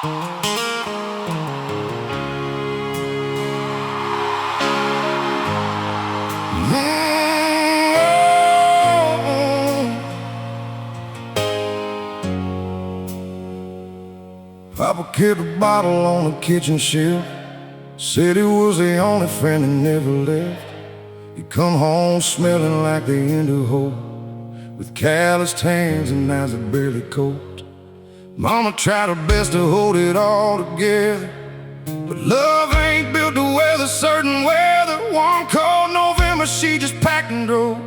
Papa kept a bottle on the kitchen shelf. Said he was the only friend that never left. He'd come home smelling like the end of hope, with calloused hands and eyes that barely coped. Mama tried her best to hold it all together, but love ain't built to weather certain weather. One cold November she just packed and drove,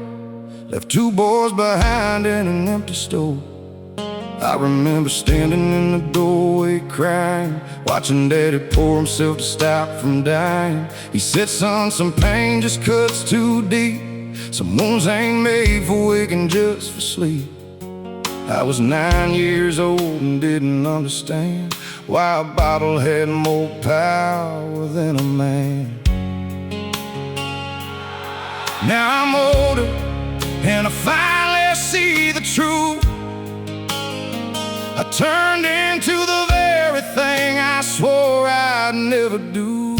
left two boys behind in an empty stove. I remember standing in the doorway crying, watching Daddy pour himself to stop from dying. He said, son, some pain just cuts too deep. Some wounds ain't made for waking, just for sleep. I was 9 years old and didn't understand why a bottle had more power than a man. Now I'm older and I finally see the truth. I turned into the very thing I swore I'd never do.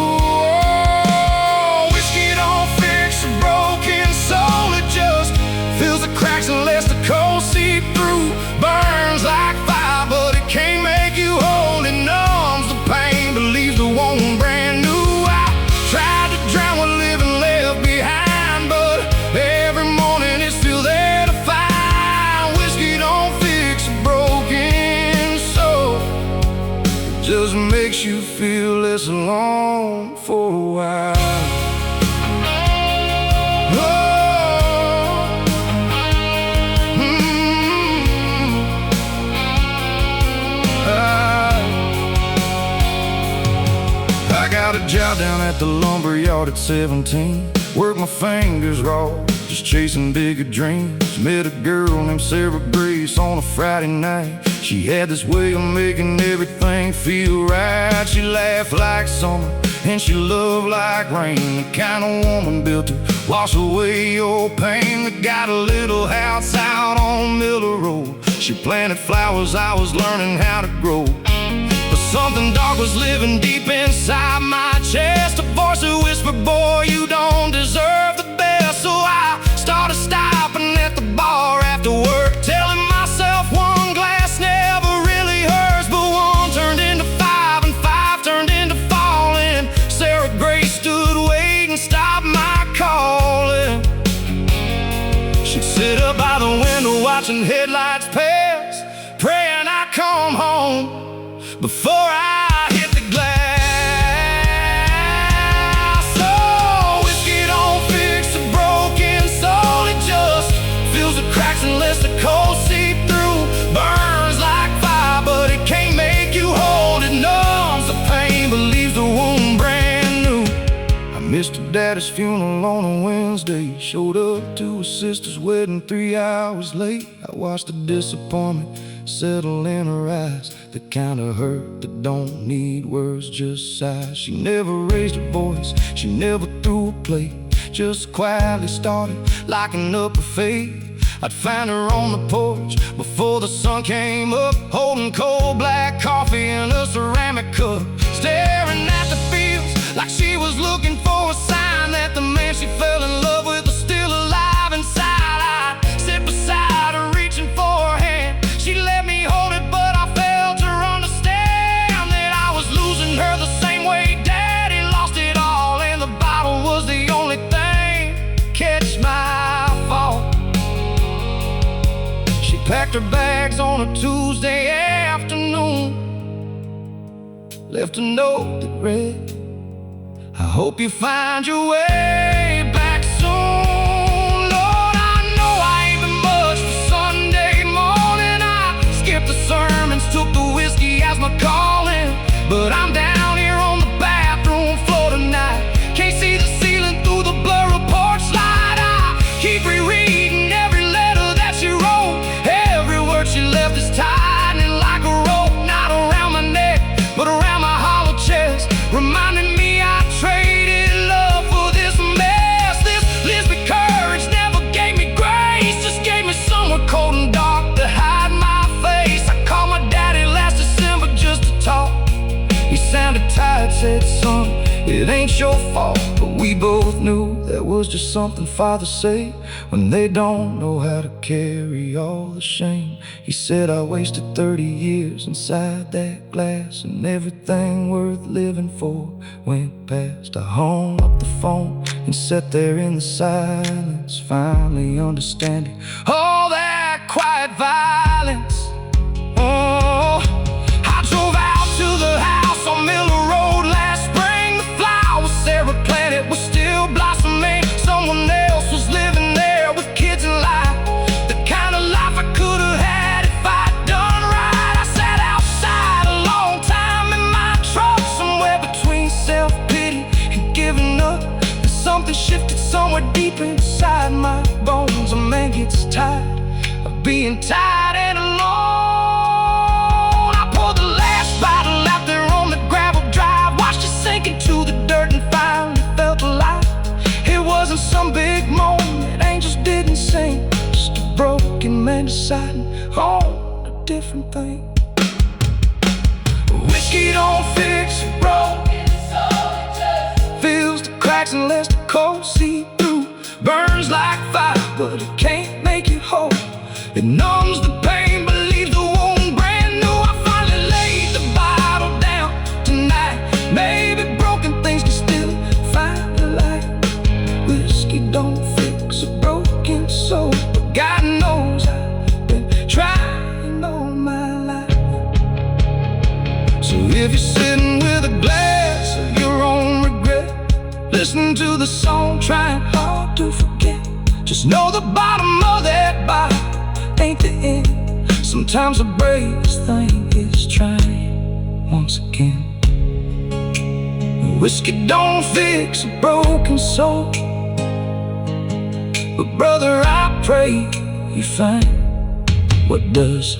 Oh, whiskey don't fix a broken soul, it just fills the cracks and lets the cold seep through. Burns like fire, but it can't make you whole. It numbs the pain, but leaves the wound brand new. I tried to drown what living left behind, but every morning it's still there to find. Whiskey don't fix a broken soul, it just makes you feel less alone for a while. I got a job down at the lumber yard at 17. Worked my fingers raw, just chasing bigger dreams. Met a girl named Sarah Grace on a Friday night. She had this way of making everything feel right. She laughed like summer and she loved like rain, the kind of woman built to wash away your pain. That got a little house out on Miller Road. She planted flowers I was learning how to grow. But something dark was living deep inside my chest. A voice that whispered, boy, you don't deserve the best. So I started stopping at the bar after work, telling myself one glass never really hurts. But one turned into five, and five turned into falling. Sarah Grace stood waiting, stopped my calling. She'd sit up by the window watching headlights pass, praying I come home before I hit the glass. Oh, whiskey don't fix a broken soul, it just fills the cracks and lets the cold seep through. Burns like fire, but it can't make you whole. It numbs the pain, but leaves the wound brand new. I missed her daddy's funeral on a Wednesday. Showed up to his sister's wedding 3 hours late. I watched the disappointment settle in her eyes, the kind of hurt that don't need words, just sighs. She never raised her voice, she never threw a plate, just quietly started locking up her fate. I'd find her on the porch before the sun came up, holding cold black coffee in a ceramic cup, staring at the fields like she was looking for a sign that the man she fell in love with was still alive inside. I'd sit beside her, reaching for her hand. She let me hold it, but I failed to understand that I was losing her the same way Daddy lost it all, and the bottle was the only thing catch my fall. She packed her bags on a Tuesday afternoon, left a note that read, I hope you find your way back soon. Lord, I know I ain't been much for Sunday morning. I skipped the sermons, took the whiskey as my calling, but I'm down here on the bathroom floor tonight. Can't see the ceiling through the blur of porch light. I keep rereading every letter that she wrote. Every word she left is tightening like a rope, not around my neck, but around my hollow chest, reminding me I traded love for this mess. This Lisbeth courage never gave me grace, just gave me somewhere cold and dark to hide my face. I called my daddy last It ain't your fault, but we both knew that was just something fathers say when they don't know how to carry all the shame. He said I wasted 30 years inside that glass, and everything worth living for went past. I hung up the phone and sat there in the silence, finally understanding all that quiet violence. Oh, I drove out to the house on Miller Road last spring. The flowers Sarah planted was still blossoming. Someone else was living there with kids and life, the kind of life I could have had if I'd done right. I sat outside a long time in my truck, somewhere between self-pity and giving up. And something shifted somewhere deep inside my bones. A man gets tired of being tired and alone. I poured the last bottle out there on the gravel drive, watched it sink into the dirt and finally felt alive. It wasn't some big moment, angels didn't sing, just a broken man deciding on a different thing. Whiskey don't fix a broken soul, it just fills the cracks and lets the cold seep through. Burns like fire, but it can't make you whole. It numbs the pain, but leaves the wound brand new. I finally laid the bottle down tonight. Maybe broken things can still find the light. Whiskey don't fix a broken soul, but God knows I've been trying all my life. So if you're sitting with a glass of your own regret, listening to the song, trying hard to forget, just know the bottom of that bottle ain't the end. Sometimes the bravest thing is trying once again. Whiskey don't fix a broken soul, but brother, I pray you find what does.